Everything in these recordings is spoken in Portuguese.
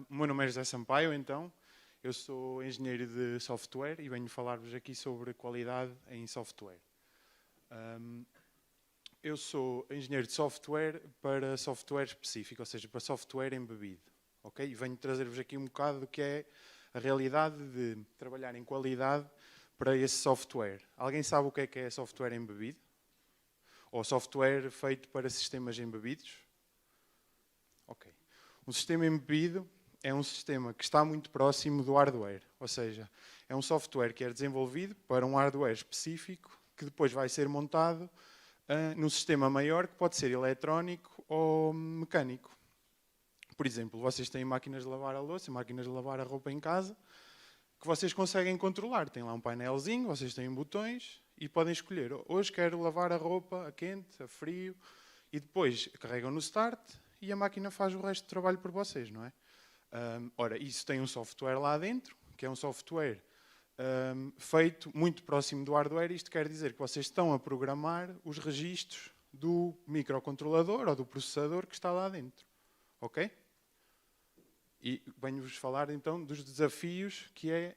O meu nome é José Sampaio, então. Eu sou engenheiro de software e venho falar-vos aqui sobre qualidade em software. Eu sou engenheiro de software para software específico, ou seja, para software embebido. Okay? E venho trazer-vos aqui um bocado do que é a realidade de trabalhar em qualidade para esse software. Alguém sabe o que é software embebido? Ou software feito para sistemas embebidos? Ok. Um sistema embebido é um sistema que está muito próximo do hardware, ou seja, é um software que é desenvolvido para um hardware específico que depois vai ser montado num sistema maior que pode ser eletrónico ou mecânico. Por exemplo, vocês têm máquinas de lavar a louça, máquinas de lavar a roupa em casa, que vocês conseguem controlar. Tem lá um painelzinho, vocês têm botões e podem escolher. Hoje quero lavar a roupa a quente, a frio, e depois carregam no start e a máquina faz o resto do trabalho por vocês, não é? Ora, isso tem um software lá dentro, que é um software feito muito próximo do hardware. Isto quer dizer que vocês estão a programar os registros do microcontrolador ou do processador que está lá dentro. Ok? E venho-vos falar então dos desafios que é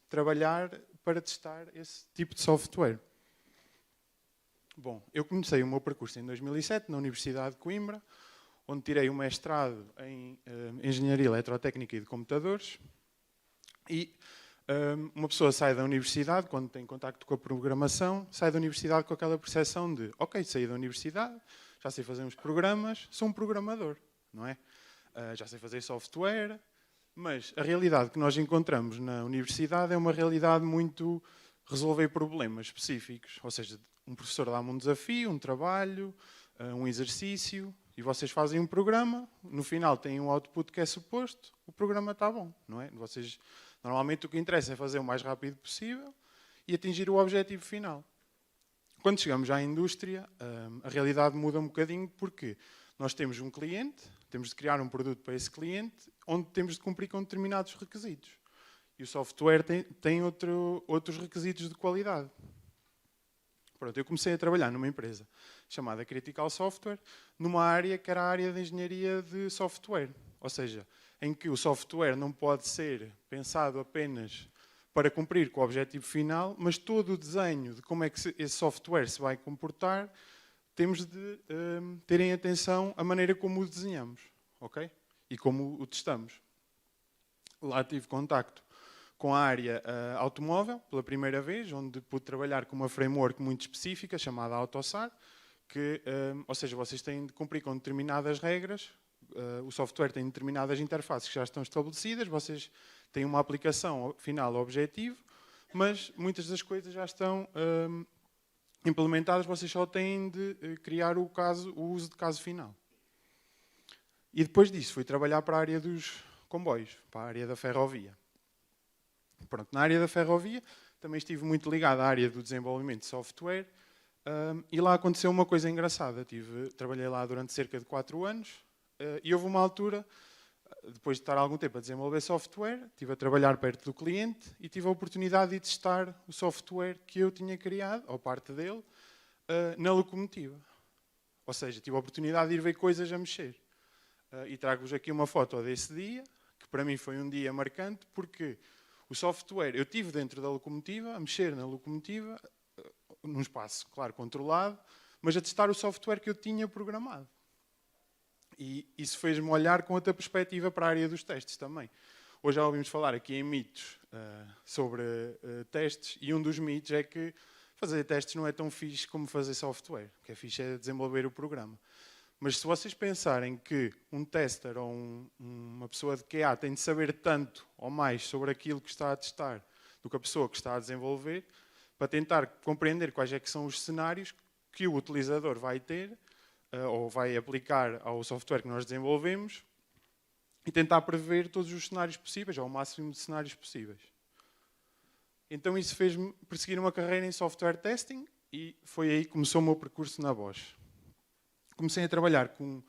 trabalhar para testar esse tipo de software. Bom, eu comecei o meu percurso em 2007 na Universidade de Coimbra, onde tirei um mestrado em Engenharia Eletrotécnica e de Computadores. E uma pessoa sai da universidade, quando tem contacto com a programação, sai da universidade com aquela percepção de ok, saí da universidade, já sei fazer uns programas, sou um programador, não é? Já sei fazer software, mas a realidade que nós encontramos na universidade é uma realidade muito resolver problemas específicos. Ou seja, um professor dá-me um desafio, um trabalho, um exercício, e vocês fazem um programa, no final têm um output que é suposto, o programa está bom, não é? Vocês, normalmente o que interessa é fazer o mais rápido possível e atingir o objetivo final. Quando chegamos à indústria, a realidade muda um bocadinho porque nós temos um cliente, temos de criar um produto para esse cliente, onde temos de cumprir com determinados requisitos. E o software tem outros requisitos de qualidade. Pronto, eu comecei a trabalhar numa empresa chamada Critical Software, numa área que era a área de engenharia de software. Ou seja, em que o software não pode ser pensado apenas para cumprir com o objetivo final, mas todo o desenho de como é que esse software se vai comportar, temos de ter em atenção a maneira como o desenhamos, ok? E como o testamos. Lá tive contacto com a área automóvel, pela primeira vez, onde pude trabalhar com uma framework muito específica, chamada AutoSAR, que, ou seja, vocês têm de cumprir com determinadas regras, o software tem determinadas interfaces que já estão estabelecidas, vocês têm uma aplicação final objetivo, mas muitas das coisas já estão implementadas, vocês só têm de criar o uso de caso final. E depois disso fui trabalhar para a área dos comboios, para a área da ferrovia. Pronto, na área da ferrovia também estive muito ligado à área do desenvolvimento de software e lá aconteceu uma coisa engraçada. Trabalhei lá durante cerca de 4 anos e houve uma altura, depois de estar algum tempo a desenvolver software, estive a trabalhar perto do cliente e tive a oportunidade de testar o software que eu tinha criado, ou parte dele, na locomotiva. Ou seja, tive a oportunidade de ir ver coisas a mexer. E trago-vos aqui uma foto desse dia, que para mim foi um dia marcante, porque o software, eu estive dentro da locomotiva, a mexer na locomotiva, num espaço, claro, controlado, mas a testar o software que eu tinha programado. E isso fez-me olhar com outra perspectiva para a área dos testes também. Hoje já ouvimos falar aqui em mitos sobre testes, e um dos mitos é que fazer testes não é tão fixe como fazer software. O que é fixe é desenvolver o programa. Mas se vocês pensarem que um tester ou uma pessoa de QA tem de saber tanto ou mais sobre aquilo que está a testar do que a pessoa que está a desenvolver, para tentar compreender quais é que são os cenários que o utilizador vai ter ou vai aplicar ao software que nós desenvolvemos e tentar prever todos os cenários possíveis, ou o máximo de cenários possíveis. Então isso fez-me perseguir uma carreira em software testing e foi aí que começou o meu percurso na Bosch. Comecei a trabalhar com um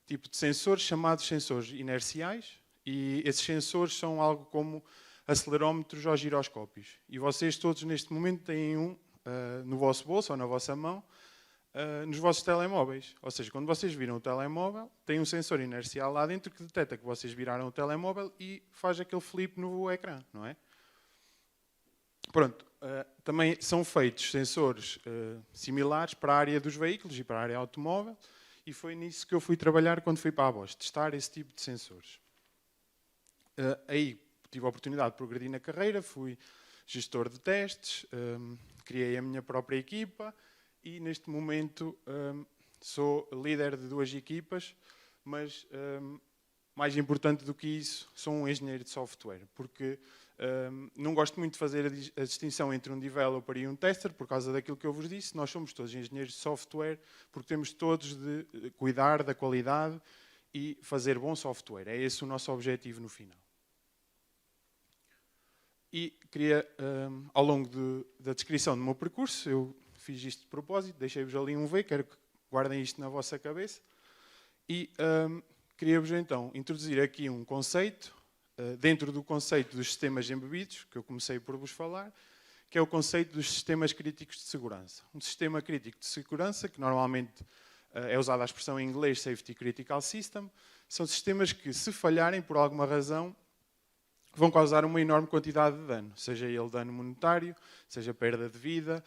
tipo de sensores chamados sensores inerciais e esses sensores são algo como acelerómetros ou giroscópios. E vocês todos neste momento têm um no vosso bolso ou na vossa mão nos vossos telemóveis. Ou seja, quando vocês viram o telemóvel, tem um sensor inercial lá dentro que detecta que vocês viraram o telemóvel e faz aquele flip no ecrã, não é? Pronto, também são feitos sensores similares para a área dos veículos e para a área automóvel, e foi nisso que eu fui trabalhar quando fui para a Bosch, testar esse tipo de sensores. Aí tive a oportunidade de progredir na carreira, fui gestor de testes, criei a minha própria equipa e neste momento sou líder de 2 equipas, mas mais importante do que isso, sou um engenheiro de software, porque não gosto muito de fazer a distinção entre um developer e um tester, por causa daquilo que eu vos disse. Nós somos todos engenheiros de software, porque temos todos de cuidar da qualidade e fazer bom software. É esse o nosso objetivo no final. E queria, ao longo da descrição do meu percurso, eu fiz isto de propósito, deixei-vos ali um V, quero que guardem isto na vossa cabeça. E queria-vos então introduzir aqui um conceito, dentro do conceito dos sistemas embebidos, que eu comecei por vos falar, que é o conceito dos sistemas críticos de segurança. Um sistema crítico de segurança, que normalmente é usada a expressão em inglês Safety Critical System, são sistemas que, se falharem por alguma razão, vão causar uma enorme quantidade de dano, seja ele dano monetário, seja perda de vida,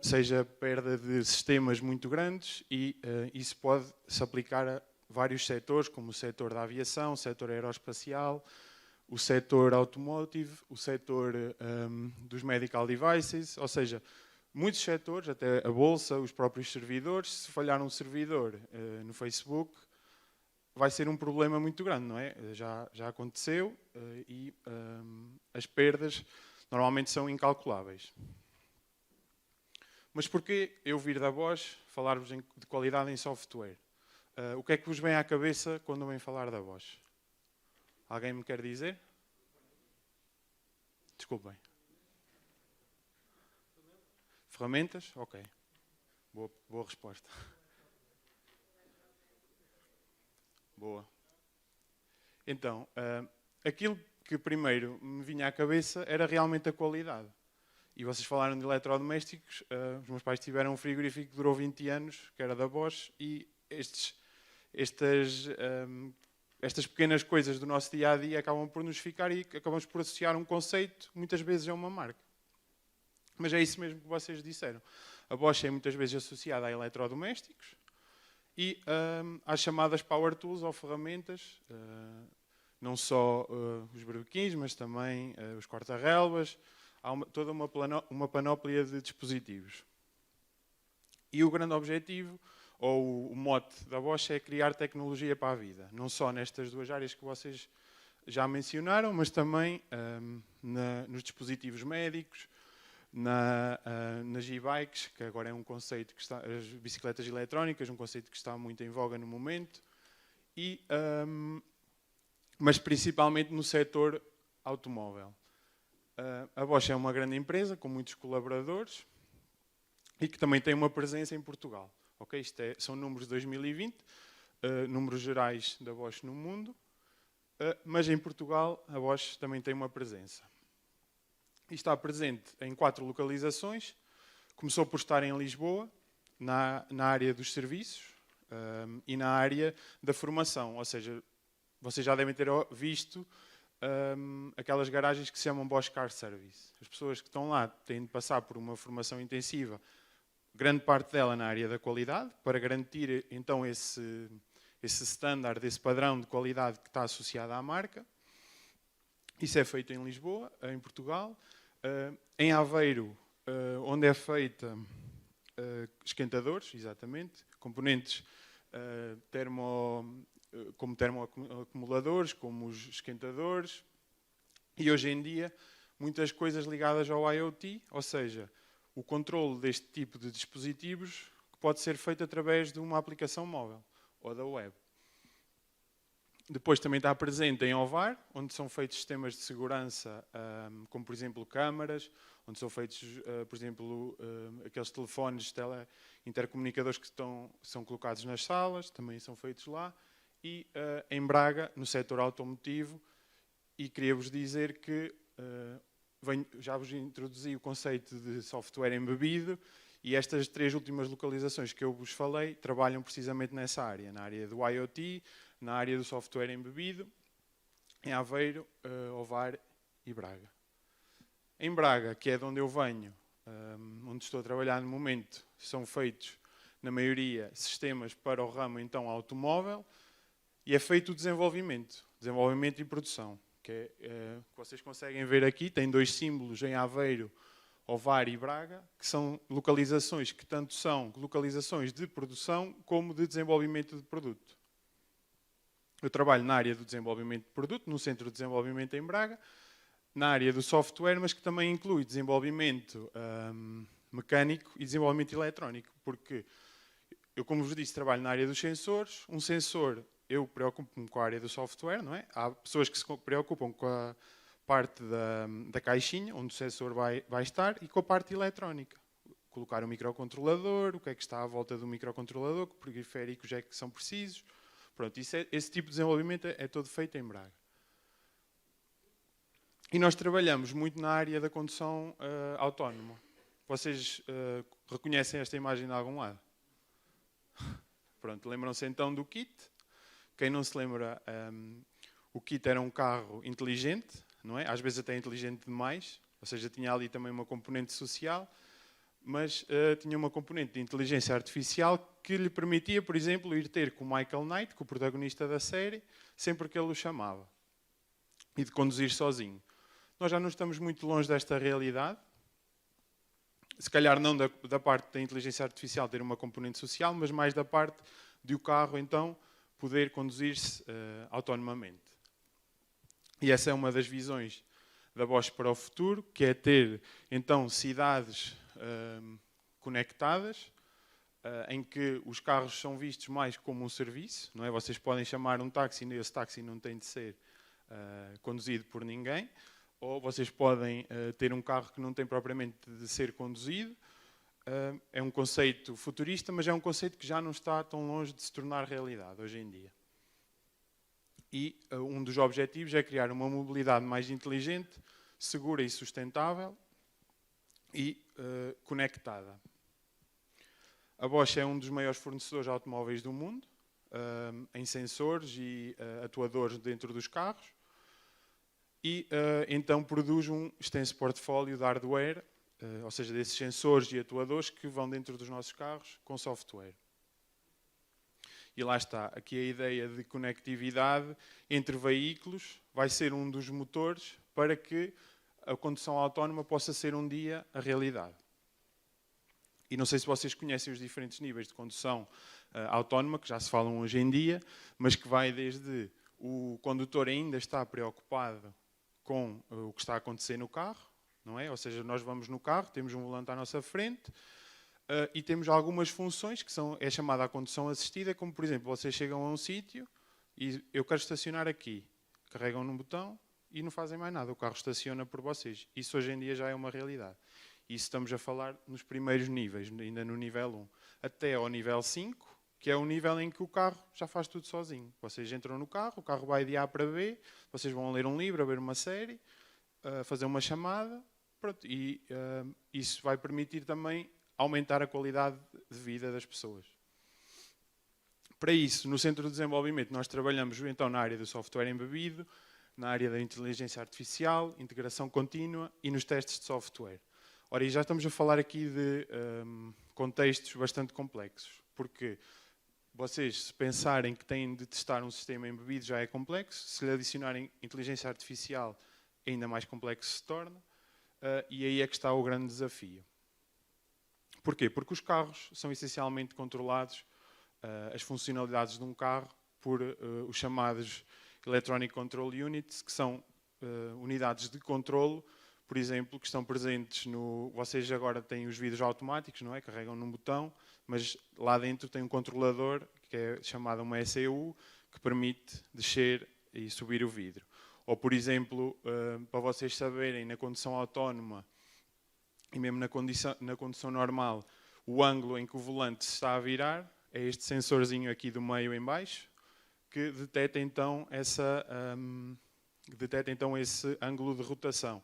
seja perda de sistemas muito grandes, e isso pode se aplicar a vários setores, como o setor da aviação, o setor aeroespacial, o setor automotive, o setor dos medical devices, ou seja, muitos setores, até a bolsa, os próprios servidores. Se falhar um servidor no Facebook, vai ser um problema muito grande, não é? Já aconteceu e as perdas normalmente são incalculáveis. Mas porquê eu vir da Bosch falar-vos de qualidade em software? O que é que vos vem à cabeça quando vem falar da Bosch? Alguém me quer dizer? Desculpem. Ferramentas? Ok. Boa resposta. Boa. Então, aquilo que primeiro me vinha à cabeça era realmente a qualidade. E vocês falaram de eletrodomésticos, os meus pais tiveram um frigorífico que durou 20 anos, que era da Bosch, e estas pequenas coisas do nosso dia-a-dia acabam por nos ficar e acabamos por associar um conceito, muitas vezes a uma marca. Mas é isso mesmo que vocês disseram. A Bosch é muitas vezes associada a eletrodomésticos e às chamadas Power Tools ou ferramentas, não só os berbequins, mas também os corta-relvas. Há toda uma panóplia de dispositivos. E o grande objetivo, ou o mote da Bosch, é criar tecnologia para a vida. Não só nestas 2 áreas que vocês já mencionaram, mas também nos dispositivos médicos, nas e-bikes, que agora é um conceito que está, as bicicletas eletrónicas, um conceito que está muito em voga no momento, mas principalmente no setor automóvel. A Bosch é uma grande empresa com muitos colaboradores e que também tem uma presença em Portugal. Okay? São números de 2020, números gerais da Bosch no mundo, mas em Portugal a Bosch também tem uma presença. E está presente em 4 localizações. Começou por estar em Lisboa, na área dos serviços e na área da formação. Ou seja, vocês já devem ter visto aquelas garagens que se chamam Bosch Car Service. As pessoas que estão lá têm de passar por uma formação intensiva, grande parte dela na área da qualidade, para garantir então esse standard, esse padrão de qualidade que está associado à marca. Isso é feito em Lisboa, em Portugal. Em Aveiro, onde é feita esquentadores, exatamente, componentes como termoacumuladores, como os esquentadores, e hoje em dia muitas coisas ligadas ao IoT, ou seja, o controle deste tipo de dispositivos que pode ser feito através de uma aplicação móvel ou da web. Depois também está presente em Ovar, onde são feitos sistemas de segurança, como por exemplo câmaras, onde são feitos, por exemplo, aqueles telefones intercomunicadores que são colocados nas salas, também são feitos lá. E em Braga, no setor automotivo, e queria-vos dizer que já vos introduzi o conceito de software embebido, E estas 3 últimas localizações que eu vos falei trabalham precisamente nessa área, na área do IoT, na área do software embebido, em Aveiro, Ovar e Braga. Em Braga, que é de onde eu venho, onde estou a trabalhar no momento, são feitos, na maioria, sistemas para o ramo então automóvel, e é feito o desenvolvimento e produção, que vocês conseguem ver aqui, tem 2 símbolos em Aveiro, Ovar e Braga, que são localizações que tanto são localizações de produção como de desenvolvimento de produto. Eu trabalho na área do desenvolvimento de produto, no Centro de Desenvolvimento em Braga, na área do software, mas que também inclui desenvolvimento mecânico e desenvolvimento eletrónico, porque eu, como vos disse, trabalho na área dos sensores. Um sensor, eu preocupo-me com a área do software, não é? Há pessoas que se preocupam com a parte da caixinha, onde o sensor vai estar, e com a parte eletrónica. Colocar um microcontrolador, o que é que está à volta do microcontrolador, que periféricos é que são precisos. Pronto, esse tipo de desenvolvimento é todo feito em Braga. E nós trabalhamos muito na área da condução autónoma. Vocês reconhecem esta imagem de algum lado? Pronto, lembram-se então do KIT? Quem não se lembra, o KIT era um carro inteligente, não é? Às vezes até inteligente demais, ou seja, tinha ali também uma componente social, mas tinha uma componente de inteligência artificial que lhe permitia, por exemplo, ir ter com o Michael Knight, com o protagonista da série, sempre que ele o chamava, e de conduzir sozinho. Nós já não estamos muito longe desta realidade, se calhar não da parte da inteligência artificial ter uma componente social, mas mais da parte de o carro, então, poder conduzir-se autonomamente. E essa é uma das visões da Bosch para o futuro, que é ter, então, cidades conectadas, em que os carros são vistos mais como um serviço, não é? Vocês podem chamar um táxi e esse táxi não tem de ser conduzido por ninguém, ou vocês podem ter um carro que não tem propriamente de ser conduzido. É um conceito futurista, mas é um conceito que já não está tão longe de se tornar realidade hoje em dia. E um dos objetivos é criar uma mobilidade mais inteligente, segura e sustentável e conectada. A Bosch é um dos maiores fornecedores de automóveis do mundo, em sensores e atuadores dentro dos carros, e então produz um extenso portfólio de hardware, ou seja, desses sensores e atuadores que vão dentro dos nossos carros com software. E lá está, aqui a ideia de conectividade entre veículos vai ser um dos motores para que a condução autónoma possa ser um dia a realidade. E não sei se vocês conhecem os diferentes níveis de condução autónoma, que já se falam hoje em dia, mas que vai desde o condutor ainda está preocupado com o que está a acontecer no carro, não é? Ou seja, nós vamos no carro, temos um volante à nossa frente e temos algumas funções que é chamada a condução assistida, como por exemplo, vocês chegam a um sítio e eu quero estacionar aqui, carregam num botão e não fazem mais nada, o carro estaciona por vocês. Isso hoje em dia já é uma realidade. Isso estamos a falar nos primeiros níveis, ainda no nível 1. Até ao nível 5, que é o nível em que o carro já faz tudo sozinho. Vocês entram no carro, o carro vai de A para B, vocês vão ler um livro, a ver uma série, fazer uma chamada, pronto, e isso vai permitir também aumentar a qualidade de vida das pessoas. Para isso, no Centro de Desenvolvimento, nós trabalhamos então na área do software embebido, na área da inteligência artificial, integração contínua e nos testes de software. Ora, e já estamos a falar aqui de contextos bastante complexos, porque vocês, se pensarem que têm de testar um sistema embebido, já é complexo, se lhe adicionarem inteligência artificial, ainda mais complexo se torna, e aí é que está o grande desafio. Porquê? Porque os carros são essencialmente controlados, as funcionalidades de um carro, por os chamados Electronic Control Units, que são unidades de controlo, por exemplo, que estão presentes no... Vocês agora têm os vidros automáticos, não é? Carregam num botão, mas lá dentro tem um controlador, que é chamado uma ECU, que permite descer e subir o vidro. Ou, por exemplo, para vocês saberem, na condução autónoma, e mesmo na condução normal, o ângulo em que o volante se está a virar é este sensorzinho aqui do meio em baixo, que detecta então esse ângulo de rotação.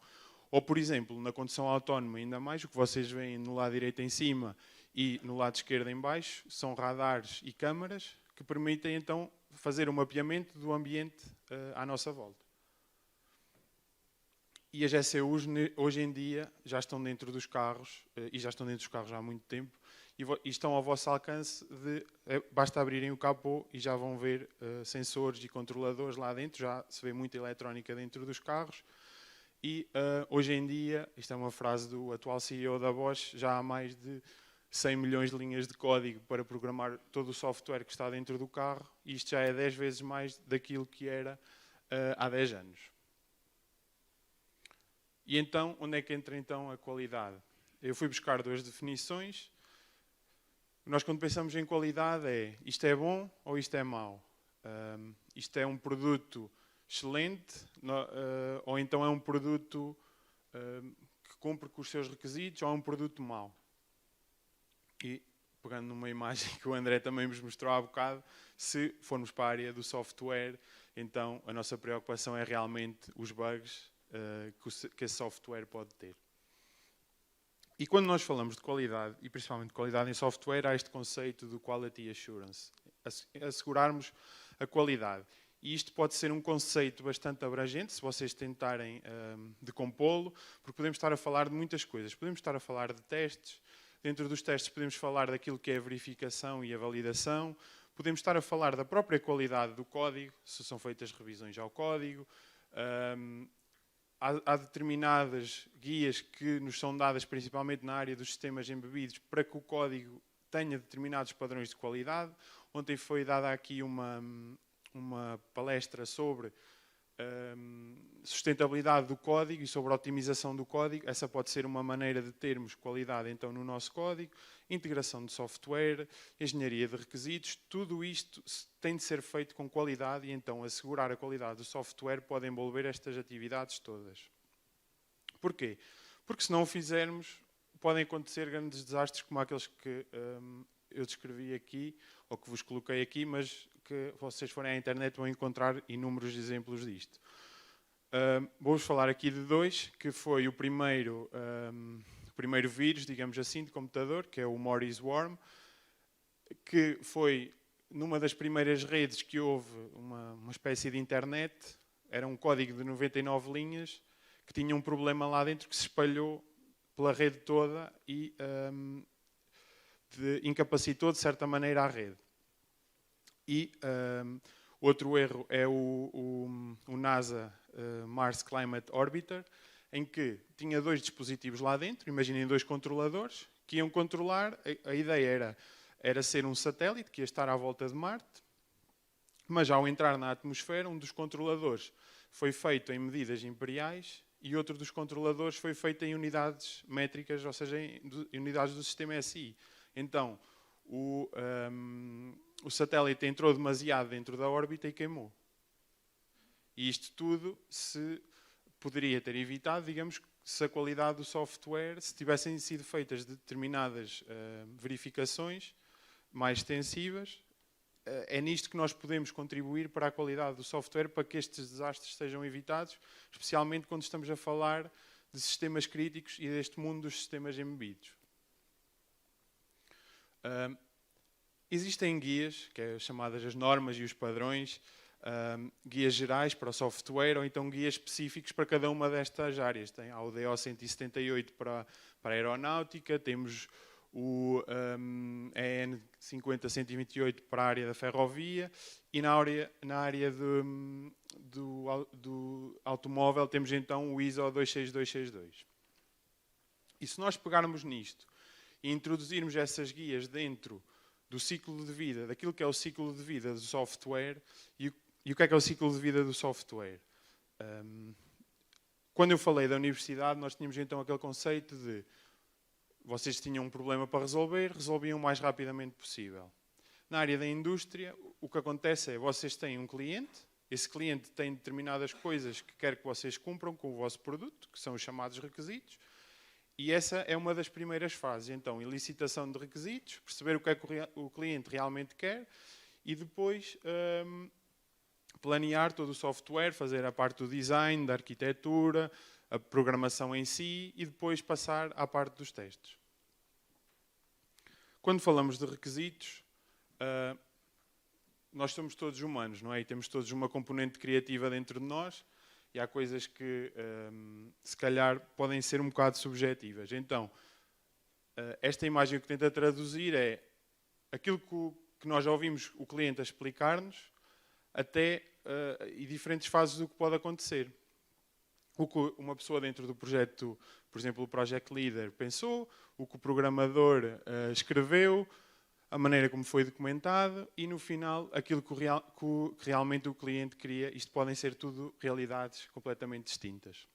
Ou, por exemplo, na condução autónoma, ainda mais, o que vocês veem no lado direito em cima E no lado esquerdo em baixo são radares e câmaras que permitem então fazer o mapeamento do ambiente à nossa volta. E as ECUs hoje em dia já estão dentro dos carros, e já estão dentro dos carros há muito tempo, e estão ao vosso alcance basta abrirem o capô e já vão ver sensores e controladores lá dentro, já se vê muita eletrónica dentro dos carros. E hoje em dia, isto é uma frase do atual CEO da Bosch, já há mais de 100 milhões de linhas de código para programar todo o software que está dentro do carro, e isto já é 10 vezes mais daquilo que era há 10 anos. E então, onde é que entra então a qualidade? Eu fui buscar duas definições. Nós, quando pensamos em qualidade, é isto é bom ou isto é mau? Isto é um produto excelente ou então é um produto que cumpre com os seus requisitos ou é um produto mau? E, pegando numa imagem que o André também nos mostrou há bocado, se formos para a área do software, então a nossa preocupação é realmente os bugs que esse software pode ter. E quando nós falamos de qualidade, e principalmente de qualidade em software, há este conceito do Quality Assurance, assegurarmos a qualidade. E isto pode ser um conceito bastante abrangente, se vocês tentarem decompô-lo, porque podemos estar a falar de muitas coisas. Podemos estar a falar de testes, dentro dos testes podemos falar daquilo que é a verificação e a validação, podemos estar a falar da própria qualidade do código, se são feitas revisões ao código. Há determinadas guias que nos são dadas principalmente na área dos sistemas embebidos para que o código tenha determinados padrões de qualidade. Ontem foi dada aqui uma palestra sobre sustentabilidade do código e sobre a otimização do código. Essa pode ser uma maneira de termos qualidade então no nosso código, integração de software, engenharia de requisitos, tudo isto tem de ser feito com qualidade e então assegurar a qualidade do software pode envolver estas atividades todas. Porquê? Porque se não o fizermos, podem acontecer grandes desastres como aqueles que eu descrevi aqui, ou que vos coloquei aqui, mas que vocês forem à internet vão encontrar inúmeros exemplos disto. Vou-vos falar aqui de dois, que foi o primeiro vírus, digamos assim, de computador, que é o Morris Worm, que foi numa das primeiras redes que houve uma espécie de internet, era um código de 99 linhas, que tinha um problema lá dentro que se espalhou pela rede toda e incapacitou de certa maneira a rede. E outro erro é o NASA Mars Climate Orbiter, em que tinha dois dispositivos lá dentro, imaginem dois controladores, que iam controlar, a ideia era ser um satélite que ia estar à volta de Marte, mas ao entrar na atmosfera, um dos controladores foi feito em medidas imperiais e outro dos controladores foi feito em unidades métricas, ou seja, em unidades do sistema SI. Então, o satélite entrou demasiado dentro da órbita e queimou. E isto tudo se poderia ter evitado, digamos, se a qualidade do software, se tivessem sido feitas determinadas verificações mais extensivas, é nisto que nós podemos contribuir para a qualidade do software, para que estes desastres sejam evitados, especialmente quando estamos a falar de sistemas críticos e deste mundo dos sistemas embebidos. Existem guias, que é chamadas as normas e os padrões, guias gerais para o software ou então guias específicos para cada uma destas áreas. Há o DO 178 para a aeronáutica, temos o EN 50128 para a área da ferrovia e na área do automóvel temos então o ISO 26262. E se nós pegarmos nisto e introduzirmos essas guias dentro do ciclo de vida, daquilo que é o ciclo de vida do software e o que é o ciclo de vida do software. Quando eu falei da universidade, nós tínhamos então aquele conceito de vocês tinham um problema para resolver, resolviam o mais rapidamente possível. Na área da indústria, o que acontece é vocês têm um cliente, esse cliente tem determinadas coisas que quer que vocês cumpram com o vosso produto, que são os chamados requisitos, e essa é uma das primeiras fases. Então, elicitação de requisitos, perceber o que é que o cliente realmente quer e depois planear todo o software, fazer a parte do design, da arquitetura, a programação em si e depois passar à parte dos testes. quando falamos de requisitos, nós somos todos humanos, não é? E temos todos uma componente criativa dentro de nós e há coisas que, se calhar, podem ser um bocado subjetivas. Então, esta imagem que tenta traduzir é aquilo que nós já ouvimos o cliente a explicar-nos até e diferentes fases do que pode acontecer. O que uma pessoa dentro do projeto, por exemplo, o Project Leader pensou, o que o programador escreveu, a maneira como foi documentado e, no final, aquilo que realmente o cliente queria. Isto podem ser tudo realidades completamente distintas.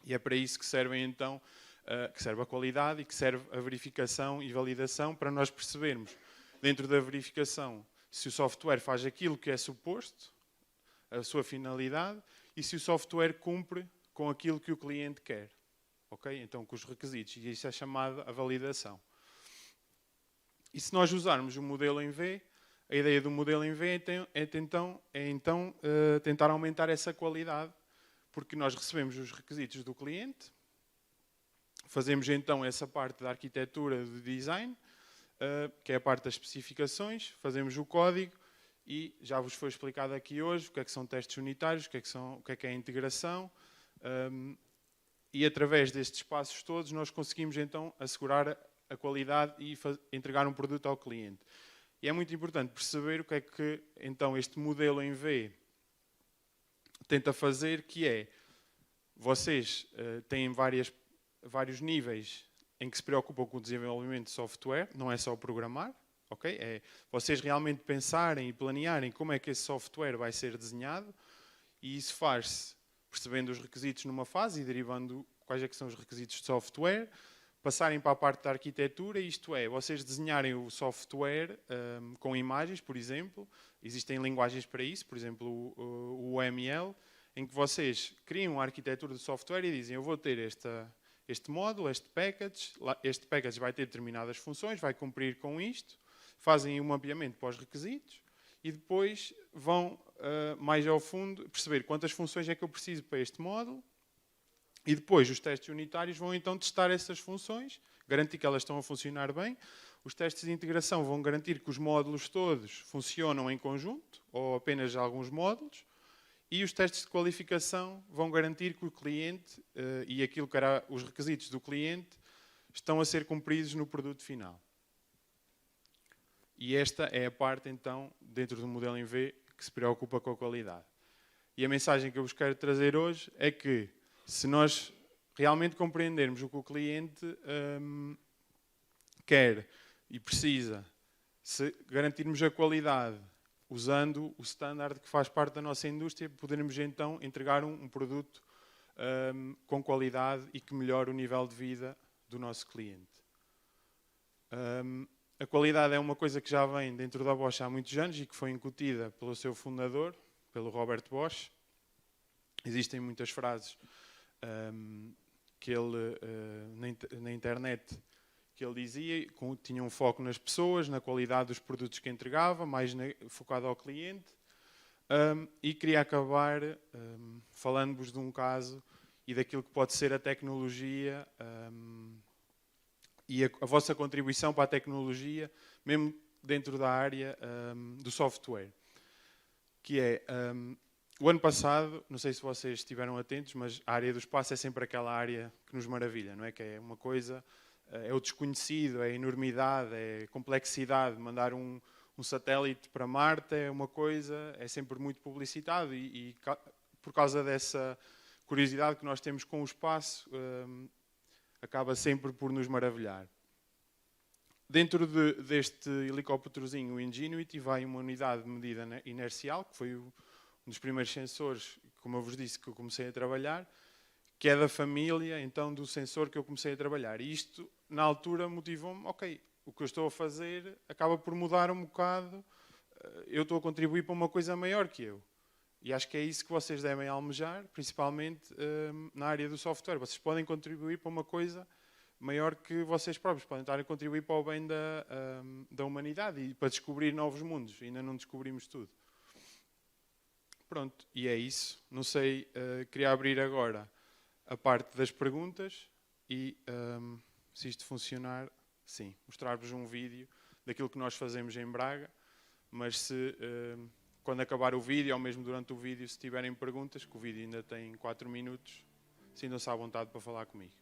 E é para isso que servem, então, que serve a qualidade e que serve a verificação e validação para nós percebermos, dentro da verificação, se o software faz aquilo que é suposto, a sua finalidade, e se o software cumpre com aquilo que o cliente quer. Okay? Então, com os requisitos. E isso é chamado a validação. E se nós usarmos o modelo em V, a ideia do modelo em V é então tentar aumentar essa qualidade, porque nós recebemos os requisitos do cliente, fazemos então essa parte da arquitetura do design, que é a parte das especificações, fazemos o código e já vos foi explicado aqui hoje o que é que são testes unitários, o que é a integração, e através destes passos todos nós conseguimos então assegurar a qualidade e entregar um produto ao cliente. E é muito importante perceber o que é que então este modelo em V tenta fazer, que é, vocês têm vários níveis em que se preocupam com o desenvolvimento de software, não é só programar, ok? É vocês realmente pensarem e planearem como é que esse software vai ser desenhado, e isso faz-se percebendo os requisitos numa fase e derivando quais é que são os requisitos de software, passarem para a parte da arquitetura, isto é, vocês desenharem o software com imagens, por exemplo, existem linguagens para isso, por exemplo o UML, em que vocês criam uma arquitetura de software e dizem, eu vou ter este módulo, este package vai ter determinadas funções, vai cumprir com isto, fazem um mapeamento para os requisitos e depois vão mais ao fundo perceber quantas funções é que eu preciso para este módulo. E depois os testes unitários vão então testar essas funções, garantir que elas estão a funcionar bem. Os testes de integração vão garantir que os módulos todos funcionam em conjunto, ou apenas alguns módulos. E os testes de qualificação vão garantir que o cliente e aquilo que era os requisitos do cliente estão a ser cumpridos no produto final. E esta é a parte, então, dentro do modelo em V, que se preocupa com a qualidade. E a mensagem que eu vos quero trazer hoje é que, se nós realmente compreendermos o que o cliente quer e precisa, se garantirmos a qualidade usando o standard que faz parte da nossa indústria, poderemos então entregar um produto com qualidade e que melhore o nível de vida do nosso cliente. A qualidade é uma coisa que já vem dentro da Bosch há muitos anos e que foi incutida pelo seu fundador, pelo Robert Bosch. Existem muitas frases que ele, na internet, que ele dizia, tinha um foco nas pessoas, na qualidade dos produtos que entregava, mais focado ao cliente, e queria acabar falando-vos de um caso e daquilo que pode ser a tecnologia e a vossa contribuição para a tecnologia, mesmo dentro da área do software, que é... O ano passado, não sei se vocês estiveram atentos, mas a área do espaço é sempre aquela área que nos maravilha, não é? Que é uma coisa, é o desconhecido, é a enormidade, é a complexidade. Mandar um satélite para Marte é uma coisa, é sempre muito publicitado e por causa dessa curiosidade que nós temos com o espaço, acaba sempre por nos maravilhar. Dentro deste helicópterozinho, o Ingenuity, vai uma unidade de medida inercial, que foi um dos primeiros sensores, como eu vos disse, que eu comecei a trabalhar, que é da família, então, do sensor que eu comecei a trabalhar. E isto, na altura, motivou-me, ok, o que eu estou a fazer acaba por mudar um bocado, eu estou a contribuir para uma coisa maior que eu. E acho que é isso que vocês devem almejar, principalmente na área do software. Vocês podem contribuir para uma coisa maior que vocês próprios, podem estar a contribuir para o bem da humanidade e para descobrir novos mundos. Ainda não descobrimos tudo. Pronto, e é isso. Não sei, queria abrir agora a parte das perguntas e, se isto funcionar, sim, mostrar-vos um vídeo daquilo que nós fazemos em Braga, mas se quando acabar o vídeo, ou mesmo durante o vídeo, se tiverem perguntas, que o vídeo ainda tem 4 minutos, sintam-se à vontade para falar comigo.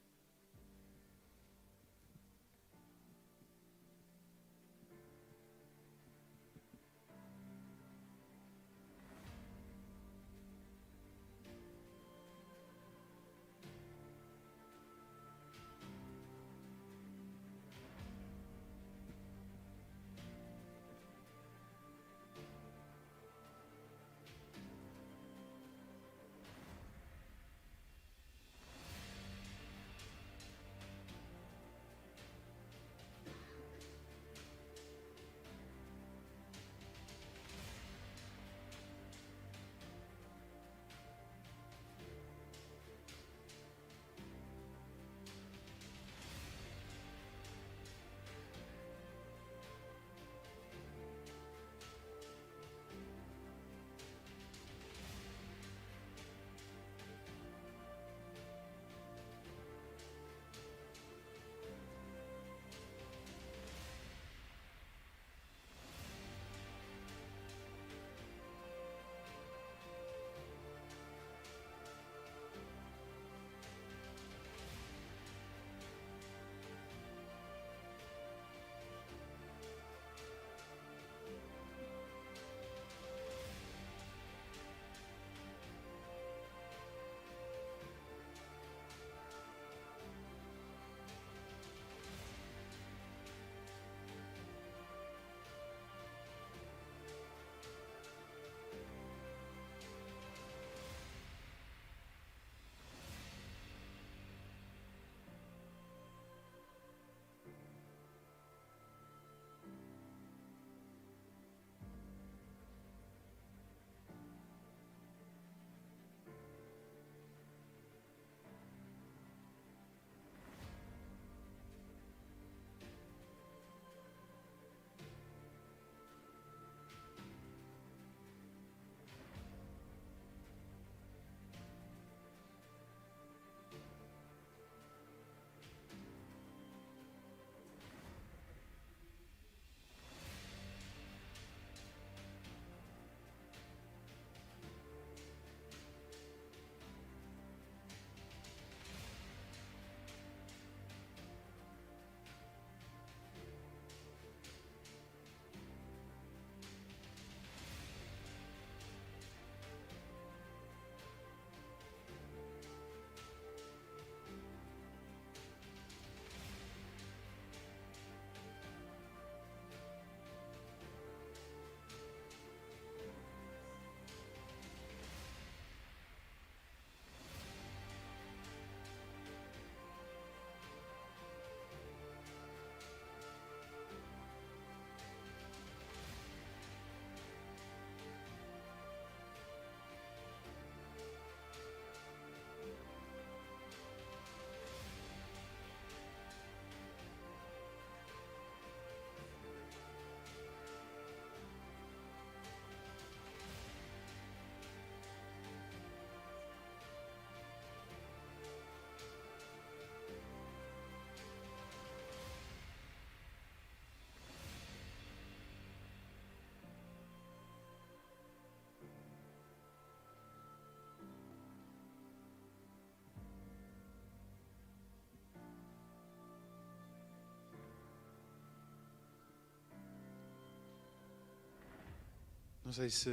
Não sei se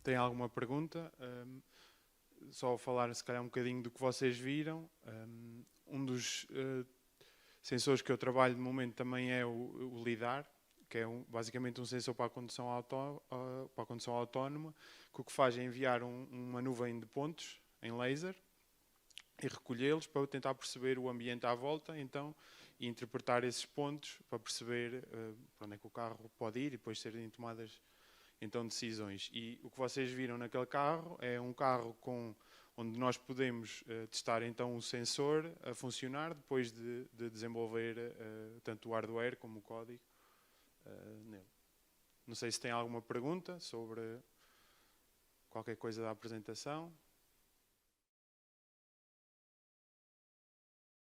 tem alguma pergunta. Só falar se calhar um bocadinho do que vocês viram. Um dos sensores que eu trabalho de momento também é o LIDAR, que é basicamente um sensor para a condução, para a condução autónoma, que o que faz é enviar uma nuvem de pontos em laser e recolhê-los para tentar perceber o ambiente à volta, então, e interpretar esses pontos para perceber para onde é que o carro pode ir e depois serem tomadas então decisões. E o que vocês viram naquele carro é um carro onde nós podemos testar então o sensor a funcionar depois de desenvolver tanto o hardware como o código nele. Não sei se tem alguma pergunta sobre qualquer coisa da apresentação.